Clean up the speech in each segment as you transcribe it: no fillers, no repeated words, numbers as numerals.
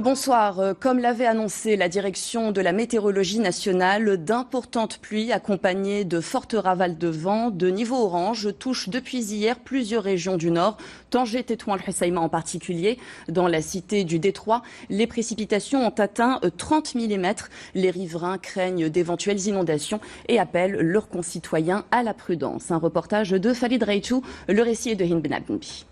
Bonsoir. Comme l'avait annoncé la direction de la météorologie nationale, d'importantes pluies accompagnées de fortes rafales de vent de niveau orange touchent depuis hier plusieurs régions du nord, Tanger, Tétouan, Al Hoceima en particulier. Dans la cité du Détroit, les précipitations ont atteint 30 mm. Les riverains craignent d'éventuelles inondations et appellent leurs concitoyens à la prudence. Un reportage de Farid Reichou, le récit est de Hind Ben Abnbi.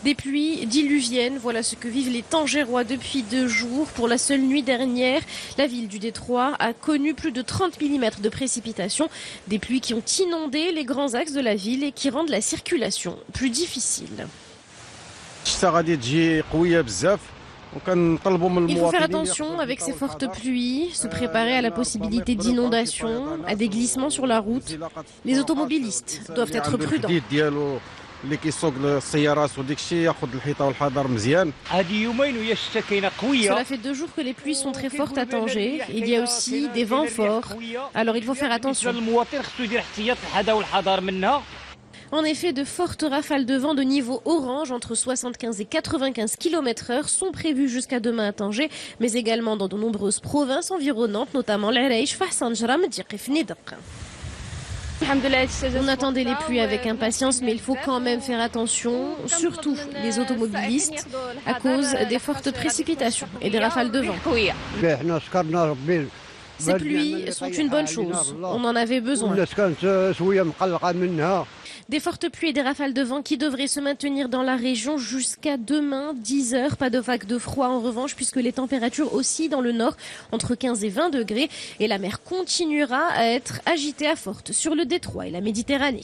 Des pluies diluviennes, voilà ce que vivent les Tangérois depuis 2 jours. Pour la seule nuit dernière, la ville du Détroit a connu plus de 30 mm de précipitations. Des pluies qui ont inondé les grands axes de la ville et qui rendent la circulation plus difficile. Il faut faire attention avec ces fortes pluies, se préparer à la possibilité d'inondations, à des glissements sur la route. Les automobilistes doivent être prudents. Cela fait 2 jours que les pluies sont très fortes à Tanger. Il y a aussi des vents forts. Alors il faut faire attention. En effet, de fortes rafales de vent de niveau orange entre 75 et 95 km/h sont prévues jusqu'à demain à Tanger, mais également dans de nombreuses provinces environnantes, notamment l'Araïch, Fassanjram, Djirif, Nidq. On attendait les pluies avec impatience, mais il faut quand même faire attention, surtout les automobilistes, à cause des fortes précipitations et des rafales de vent. Ces pluies sont une bonne chose, on en avait besoin. Des fortes pluies et des rafales de vent qui devraient se maintenir dans la région jusqu'à demain, 10 heures. Pas de vague de froid en revanche, puisque les températures aussi dans le nord, entre 15 et 20 degrés. Et la mer continuera à être agitée à forte sur le Détroit et la Méditerranée.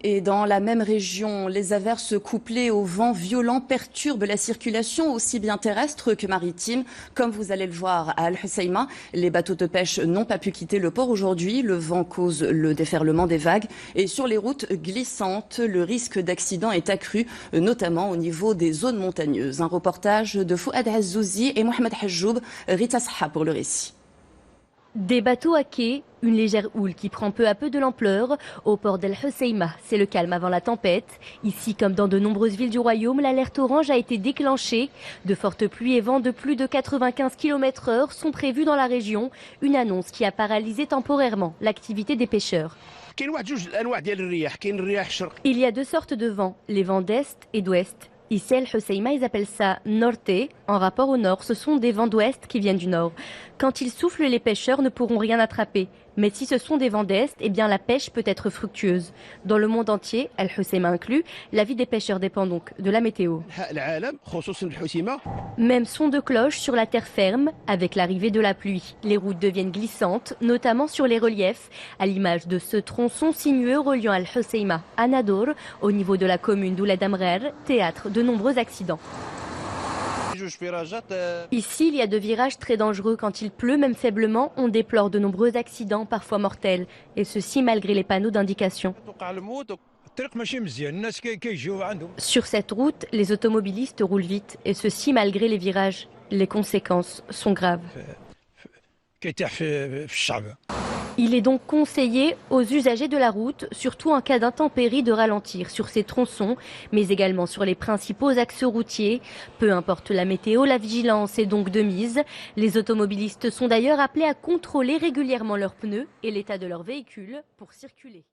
Et dans la même région, les averses couplées au vent violent perturbent la circulation aussi bien terrestre que maritime. Comme vous allez le voir à Al Hoceima, les bateaux de pêche n'ont pas pu quitter le port aujourd'hui. Le vent cause le déferlement des vagues. Et sur les routes glissantes, le risque d'accident est accru, notamment au niveau des zones montagneuses. Un reportage de Fouad Azzouzi et Mohamed Hajjoub, Rita Saha pour le récit. Des bateaux à quai, une légère houle qui prend peu à peu de l'ampleur. Au port d'Al Hoceima, c'est le calme avant la tempête. Ici, comme dans de nombreuses villes du royaume, l'alerte orange a été déclenchée. De fortes pluies et vents de plus de 95 km/h sont prévus dans la région. Une annonce qui a paralysé temporairement l'activité des pêcheurs. Il y a 2 sortes de vents, les vents d'est et d'ouest. Ici, Al Hoceima, ils appellent ça norte, en rapport au nord. Ce sont des vents d'ouest qui viennent du nord. Quand ils soufflent, les pêcheurs ne pourront rien attraper. Mais si ce sont des vents d'est, eh bien la pêche peut être fructueuse. Dans le monde entier, Al Hoceima inclus, la vie des pêcheurs dépend donc de la météo. Même son de cloche sur la terre ferme, avec l'arrivée de la pluie. Les routes deviennent glissantes, notamment sur les reliefs, à l'image de ce tronçon sinueux reliant Al Hoceima à Nador, au niveau de la commune d'Ouled Amrer, théâtre de nombreux accidents. Ici, il y a 2 virages très dangereux. Quand il pleut, même faiblement, on déplore de nombreux accidents, parfois mortels. Et ceci malgré les panneaux d'indication. Sur cette route, les automobilistes roulent vite. Et ceci malgré les virages. Les conséquences sont graves. Il est donc conseillé aux usagers de la route, surtout en cas d'intempéries, de ralentir sur ces tronçons, mais également sur les principaux axes routiers. Peu importe la météo, la vigilance est donc de mise. Les automobilistes sont d'ailleurs appelés à contrôler régulièrement leurs pneus et l'état de leur véhicule pour circuler.